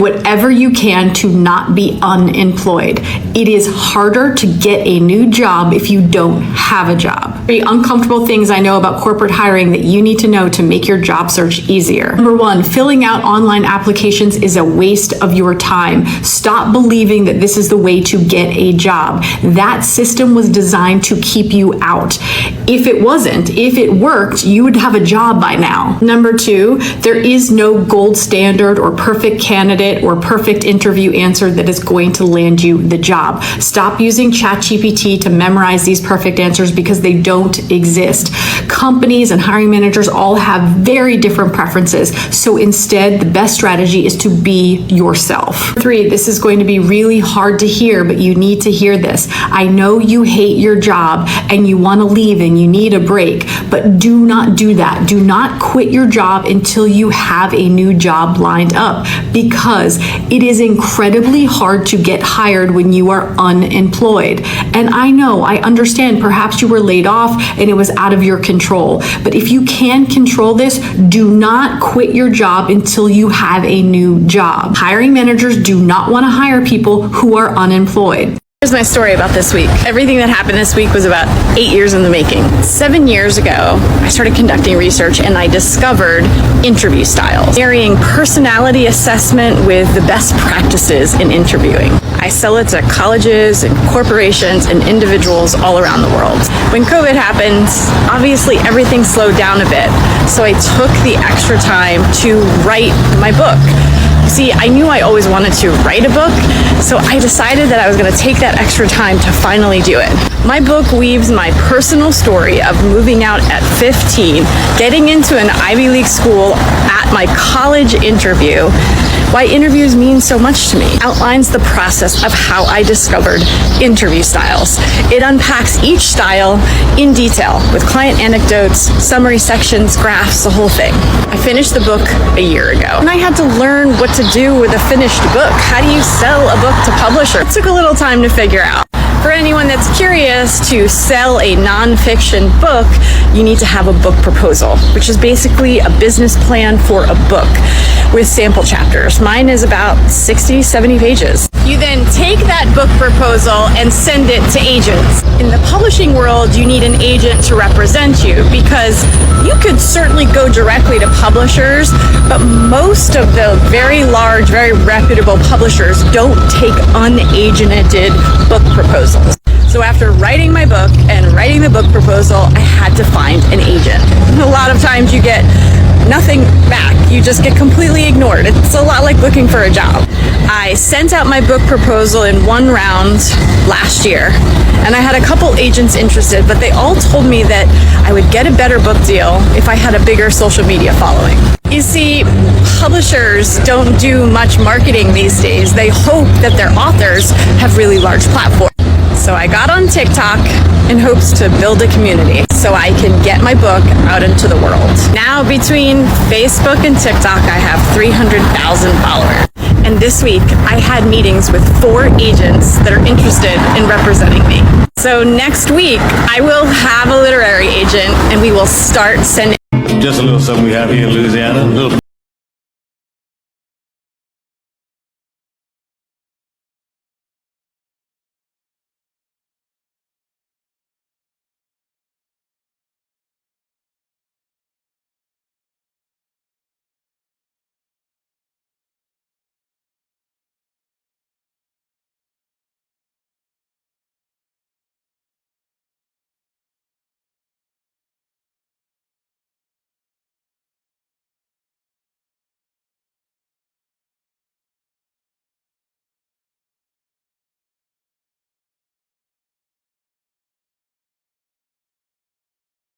Whatever you can to not be unemployed. It is harder to get a new job if you don't have a job. Very uncomfortable things I know about corporate hiring that you need to know to make your job search easier. Number one, filling out online applications is a waste of your time. Stop believing that this is the way to get a job. That system was designed to keep you out. If it wasn't, if it worked, you would have a job by now. Number two, there is no gold standard or perfect candidate or perfect interview answer that is going to land you the job. Stop using ChatGPT to memorize these perfect answers because they don't exist. Companies and hiring managers all have very different preferences. So instead, the best strategy is to be yourself. Three, this is going to be really hard to hear, but you need to hear this. I know you hate your job and you want to leave and you need a break, but do not do that. Do not quit your job until you have a new job lined up, because it is incredibly hard to get hired when you are unemployed. And I understand perhaps you were laid off and it was out of your control. But if you can control this, do not quit your job until you have a new job. Hiring managers do not want to hire people who are unemployed. Here's my story about this week. Everything that happened this week was about 8 years in the making. 7 years ago, I started conducting research and I discovered interview styles, marrying personality assessment with the best practices in interviewing. I sell it to colleges and corporations and individuals all around the world. When COVID happened, obviously everything slowed down a bit. So I took the extra time to write my book. See, I knew I always wanted to write a book, so I decided that I was going to take that extra time to finally do it. My book weaves my personal story of moving out at 15, getting into an Ivy League school at my college interview, why interviews mean so much to me, outlines the process of how I discovered interview styles. It unpacks each style in detail with client anecdotes, summary sections, graphs, the whole thing. I finished the book a year ago, and I had to learn what to do with a finished book. How do you sell a book to publisher? It took a little time to figure out. For anyone that's curious, to sell a nonfiction book, you need to have a book proposal, which is basically a business plan for a book with sample chapters. Mine is about 60, 70 pages. You then take that book proposal and send it to agents. In the publishing world, you need an agent to represent you, because you could certainly go directly to publishers, but most of the very large, very reputable publishers don't take unagented book proposals. So after writing my book and writing the book proposal, I had to find an agent. And a lot of times you get nothing back. You just get completely ignored. It's a lot like looking for a job. I sent out my book proposal in one round last year, and I had a couple agents interested, but they all told me that I would get a better book deal if I had a bigger social media following. You see, publishers don't do much marketing these days. They hope that their authors have really large platforms. So I got on TikTok in hopes to build a community so I can get my book out into the world. Now between Facebook and TikTok, I have 300,000 followers. And this week, I had meetings with 4 agents that are interested in representing me. So next week, I will have a literary agent and we will start sending. Just a little something we have here in Louisiana, a little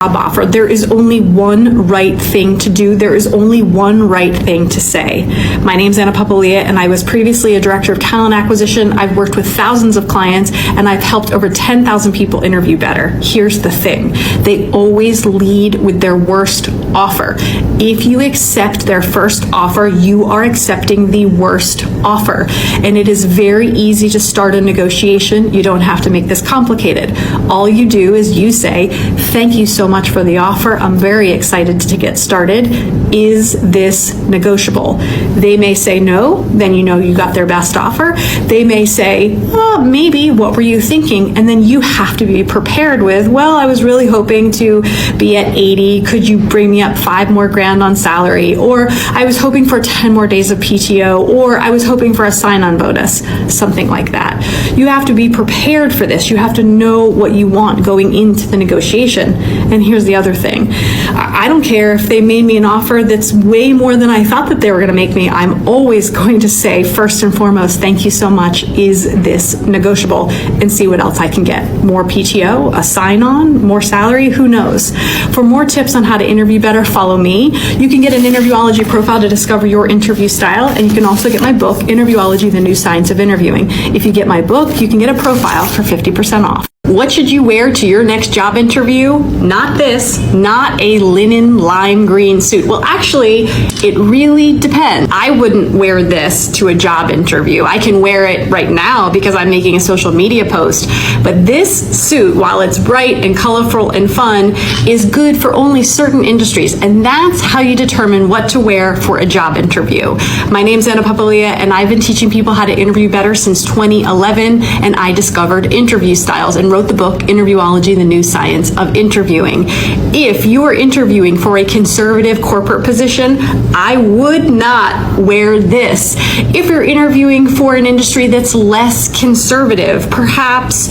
offer. There is only one right thing to do. There is only one right thing to say. My name's Anna Papalia, and I was previously a director of talent acquisition. I've worked with thousands of clients, and I've helped over 10,000 people interview better. Here's the thing. They always lead with their worst offer. If you accept their first offer, you are accepting the worst offer. And it is very easy to start a negotiation. You don't have to make this complicated. All you do is you say, thank you so much for the offer. I'm very excited to get started. Is this negotiable? They may say no, then you know you got their best offer. They may say, oh, maybe, what were you thinking? And then you have to be prepared with, well, I was really hoping to be at 80. Could you bring me up $5 more grand on salary? Or I was hoping for 10 more days of PTO, or I was hoping for a sign-on bonus, something like that. You have to be prepared for this. You have to know what you want going into the negotiation. And here's the other thing. I don't care if they made me an offer that's way more than I thought that they were going to make me. I'm always going to say, first and foremost, thank you so much. Is this negotiable? And see what else I can get. More PTO, a sign-on, more salary, who knows? For more tips on how to interview better, follow me. You can get an Interviewology profile to discover your interview style, and you can also get my book, Interviewology, The New Science of Interviewing. If you get my book, you can get a profile for 50% off. What should you wear to your next job interview? Not this, not a linen lime green suit. Well, actually, it really depends. I wouldn't wear this to a job interview. I can wear it right now because I'm making a social media post. But this suit, while it's bright and colorful and fun, is good for only certain industries. And that's how you determine what to wear for a job interview. My name's Anna Papalia, and I've been teaching people how to interview better since 2011, and I discovered interview styles and wrote the book, Interviewology, The New Science of Interviewing. If you are interviewing for a conservative corporate position, I would not wear this. If you're interviewing for an industry that's less conservative, perhaps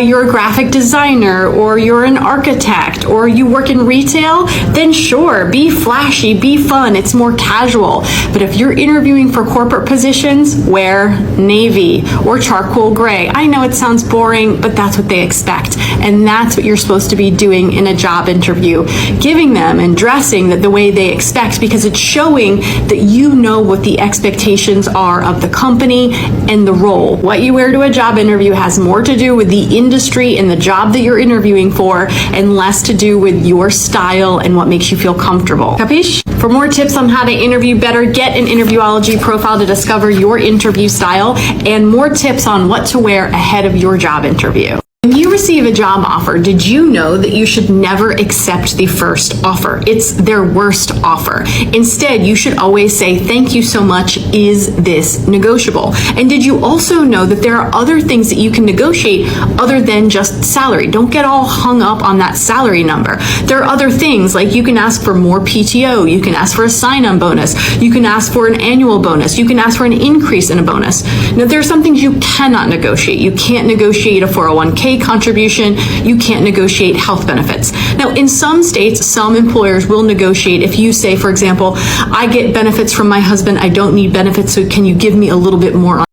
you're a graphic designer, or you're an architect, or you work in retail, then sure, be flashy, be fun, it's more casual. But if you're interviewing for corporate positions, wear navy or charcoal gray. I know it sounds boring, but that's what they expect. And that's what you're supposed to be doing in a job interview. Giving them and dressing the way they expect, because it's showing that you know what the expectations are of the company and the role. What you wear to a job interview has more to do with the industry and the job that you're interviewing for, and less to do with your style and what makes you feel comfortable. Capiche? For more tips on how to interview better, get an Interviewology profile to discover your interview style, and more tips on what to wear ahead of your job interview. When you receive a job offer, did you know that you should never accept the first offer? It's their worst offer. Instead, you should always say, thank you so much, is this negotiable? And did you also know that there are other things that you can negotiate other than just salary? Don't get all hung up on that salary number. There are other things, like you can ask for more PTO, you can ask for a sign-on bonus, you can ask for an annual bonus, you can ask for an increase in a bonus. Now, there are some things you cannot negotiate. You can't negotiate a 401k contribution, you can't negotiate health benefits. Now, in some states, some employers will negotiate if you say, for example, I get benefits from my husband, I don't need benefits, so can you give me a little bit more on